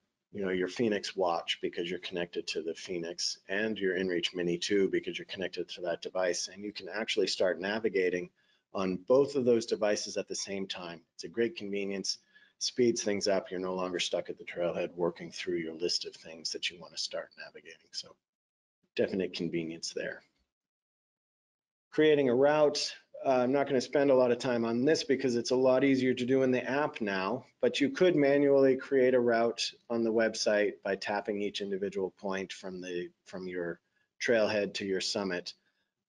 Phoenix watch because you're connected to the Phoenix, and your inReach Mini 2 because you're connected to that device. And you can actually start navigating on both of those devices at the same time. It's a great convenience, speeds things up. You're no longer stuck at the trailhead working through your list of things that you want to start navigating. So definite convenience there. Creating a route. I'm not going to spend a lot of time on this because it's a lot easier to do in the app now, but you could manually create a route on the website by tapping each individual point from your trailhead to your summit,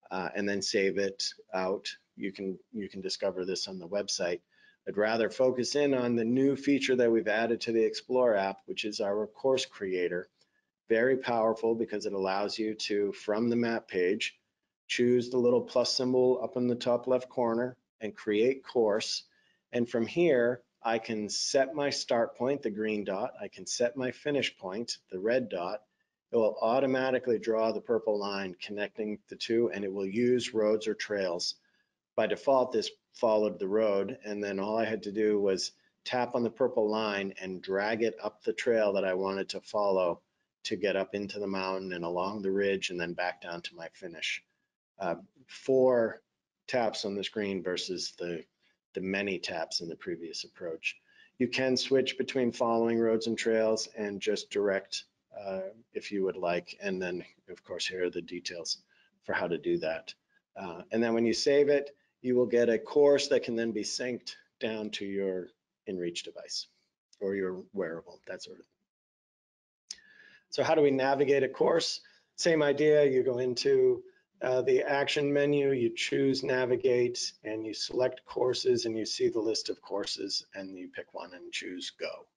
and then save it out. You can discover this on the website. I'd rather focus in on the new feature that we've added to the Explore app, which is our course creator. Very powerful because it allows you to, from the map page, choose the little plus symbol up in the top left corner and create course. And from here, I can set my start point, the green dot. I can set my finish point, the red dot. It will automatically draw the purple line connecting the two, and it will use roads or trails. By default, this followed the road, and then all I had to do was tap on the purple line and drag it up the trail that I wanted to follow to get up into the mountain and along the ridge and then back down to my finish. 4 taps on the screen versus the many taps in the previous approach. You can switch between following roads and trails and just direct if you would like. And then, of course, here are the details for how to do that. And then when you save it, you will get a course that can then be synced down to your inReach device or your wearable, that sort of thing. So how do we navigate a course? Same idea, you go into the action menu, you choose navigate, and you select courses, and you see the list of courses, and you pick one and choose go.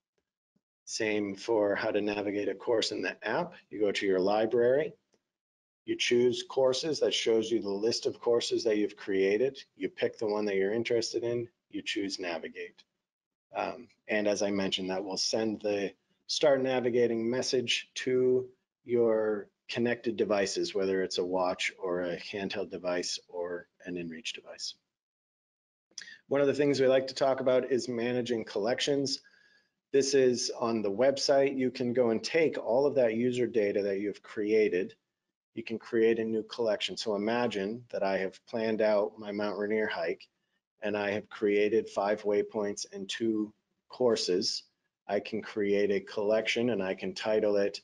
Same for how to navigate a course in the app. You go to your library, you choose courses, that shows you the list of courses that you've created. You pick the one that you're interested in, you choose navigate. And as I mentioned, that will send the start navigating message to your connected devices, whether it's a watch or a handheld device or an inReach device. One of the things we like to talk about is managing collections. This is on the website. You can go and take all of that user data that you've created. You can create a new collection. So imagine that I have planned out my Mount Rainier hike and I have created 5 waypoints and 2 courses. I can create a collection and I can title it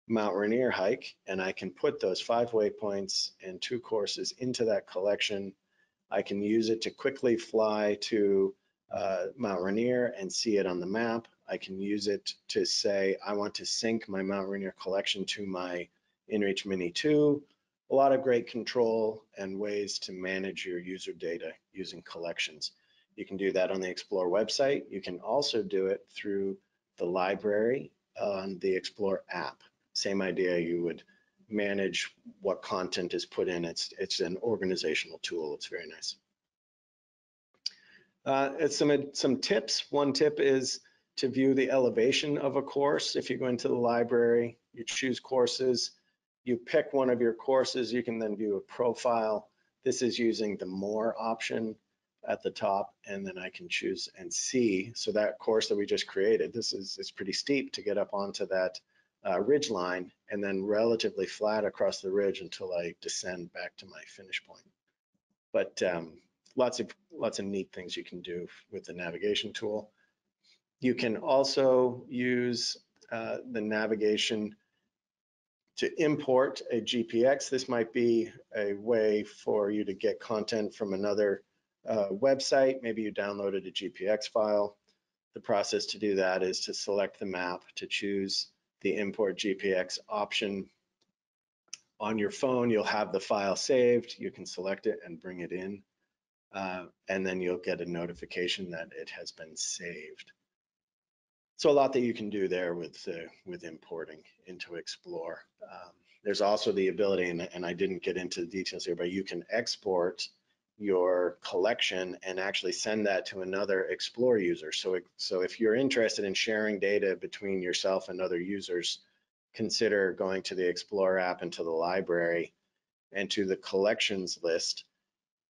Mount Rainier hike, and I can put those 5 waypoints and 2 courses into that collection. I can use it to quickly fly to Mount Rainier and see it on the map. I can use it to say, I want to sync my Mount Rainier collection to my inReach Mini 2. A lot of great control and ways to manage your user data using collections. You can do that on the Explore website. You can also do it through the library on the Explore app. Same idea, you would manage what content is put in. It's an organizational tool. It's very nice. It's some tips. One tip is to view the elevation of a course. If you go into the library, you choose courses, you pick one of your courses, you can then view a profile. This is using the more option at the top, and then I can choose and see. So that course that we just created, it's pretty steep to get up onto that ridge line, and then relatively flat across the ridge until I descend back to my finish point. But lots of neat things you can do with the navigation tool. You can also use the navigation to import a GPX. This might be a way for you to get content from another website. Maybe you downloaded a GPX file. The process to do that is to select the map, to choose the import GPX option. On your phone, you'll have the file saved. You can select it and bring it in, and then you'll get a notification that it has been saved. So a lot that you can do there with importing into Explore. There's also the ability, and I didn't get into the details here, but you can export your collection and actually send that to another Explore user. So if you're interested in sharing data between yourself and other users, consider going to the Explore app and to the library and to the collections list,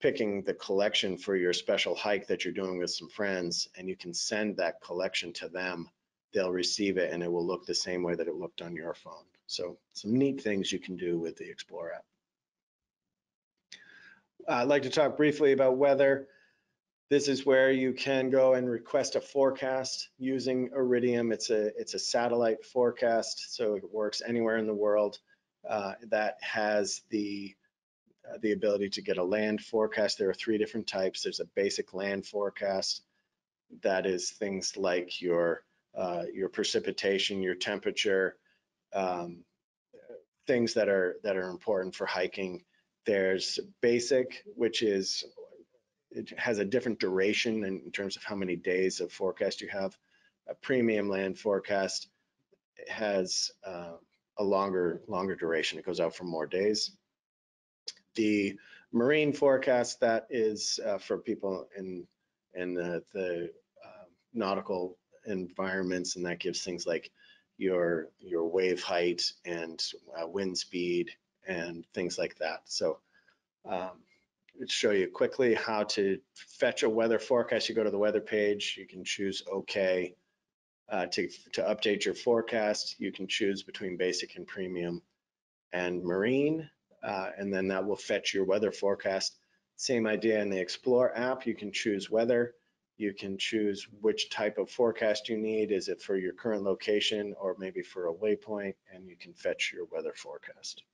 picking the collection for your special hike that you're doing with some friends, and you can send that collection to them. They'll receive it and it will look the same way that it looked on your phone. So some neat things you can do with the Explore app. I'd like to talk briefly about weather. This is where you can go and request a forecast using Iridium. It's a satellite forecast, so it works anywhere in the world. That has the ability to get a land forecast. There are 3 different types. There's a basic land forecast. That is things like your precipitation, your temperature, things that are important for hiking. There's basic, which is, it has a different duration in terms of how many days of forecast you have. A premium land forecast has a longer duration. It goes out for more days. The marine forecast, that is for people in the nautical environments, and that gives things like your wave height and wind speed and things like that. So show you quickly how to fetch a weather forecast. You go to the weather page, you can choose OK to update your forecast. You can choose between basic and premium and marine, and then that will fetch your weather forecast. Same idea in the Explore app. You can choose weather. You can choose which type of forecast you need. Is it for your current location or maybe for a waypoint? And you can fetch your weather forecast.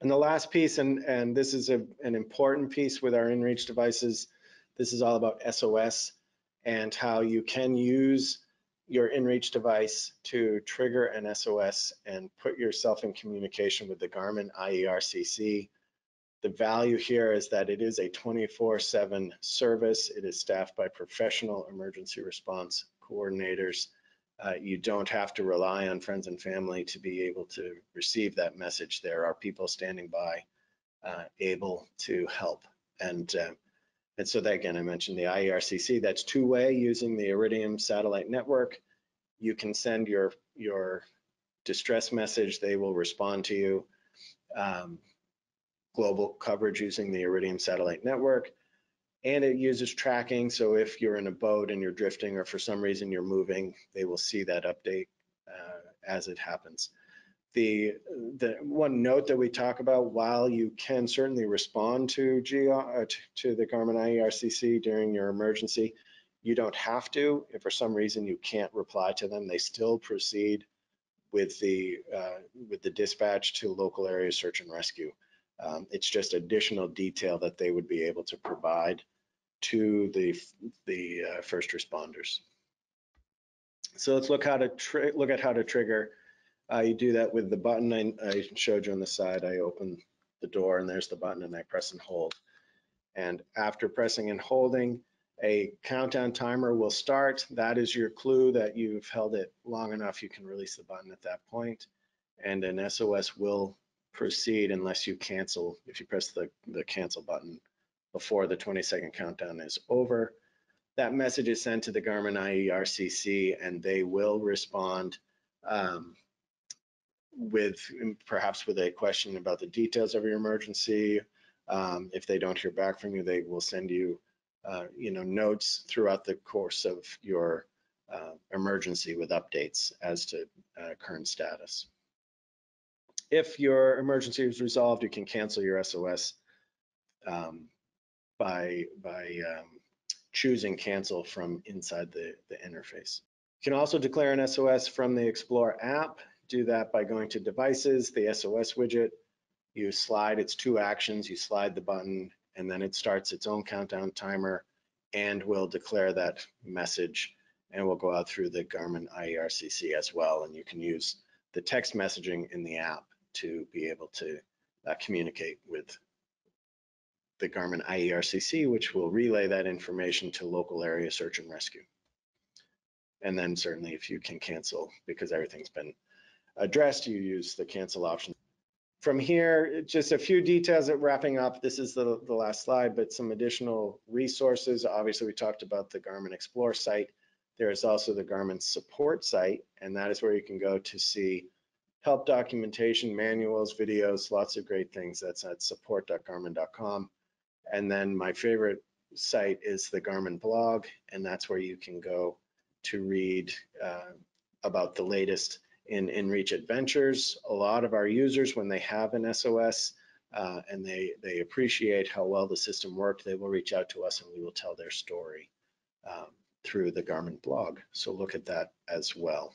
And the last piece, and this is an important piece with our inReach devices, this is all about SOS and how you can use your inReach device to trigger an SOS and put yourself in communication with the Garmin IERCC. The value here is that it is a 24/7 service. It is staffed by professional emergency response coordinators. You don't have to rely on friends and family to be able to receive that message. There are people standing by able to help. And so that, again, I mentioned the IERCC, that's two-way using the Iridium satellite network. You can send your distress message, they will respond to you. Global coverage using the Iridium satellite network. And it uses tracking, so if you're in a boat and you're drifting or for some reason you're moving, they will see that update as it happens. The one note that we talk about, while you can certainly respond to the Garmin IERCC during your emergency, you don't have to. If for some reason you can't reply to them, they still proceed with the dispatch to local area search and rescue. It's just additional detail that they would be able to provide to the first responders. So let's look at how to trigger. You do that with the button I showed you on the side. I open the door and there's the button and I press and hold. And after pressing and holding, a countdown timer will start. That is your clue that you've held it long enough. You can release the button at that point, and an SOS will proceed unless you cancel. If you press the cancel button before the 20-second countdown is over, that message is sent to the Garmin IERCC and they will respond perhaps with a question about the details of your emergency. If they don't hear back from you, they will send you notes throughout the course of your emergency with updates as to current status. If your emergency is resolved, you can cancel your SOS by choosing cancel from inside the interface. You can also declare an SOS from the Explore app. Do that by going to devices, the SOS widget. You slide, it's two actions. You slide the button and then it starts its own countdown timer and will declare that message and will go out through the Garmin IERCC as well. And you can use the text messaging in the app to be able to communicate with the Garmin IERCC, which will relay that information to local area search and rescue. And then certainly if you can cancel, because everything's been addressed, you use the cancel option. From here, just a few details at wrapping up. This is the last slide, but some additional resources. Obviously, we talked about the Garmin Explore site. There is also the Garmin support site, and that is where you can go to see help documentation, manuals, videos, lots of great things. That's at support.garmin.com. And then my favorite site is the Garmin blog, and that's where you can go to read about the latest in inReach adventures. A lot of our users, when they have an SOS and they appreciate how well the system worked, they will reach out to us and we will tell their story through the Garmin blog. So look at that as well.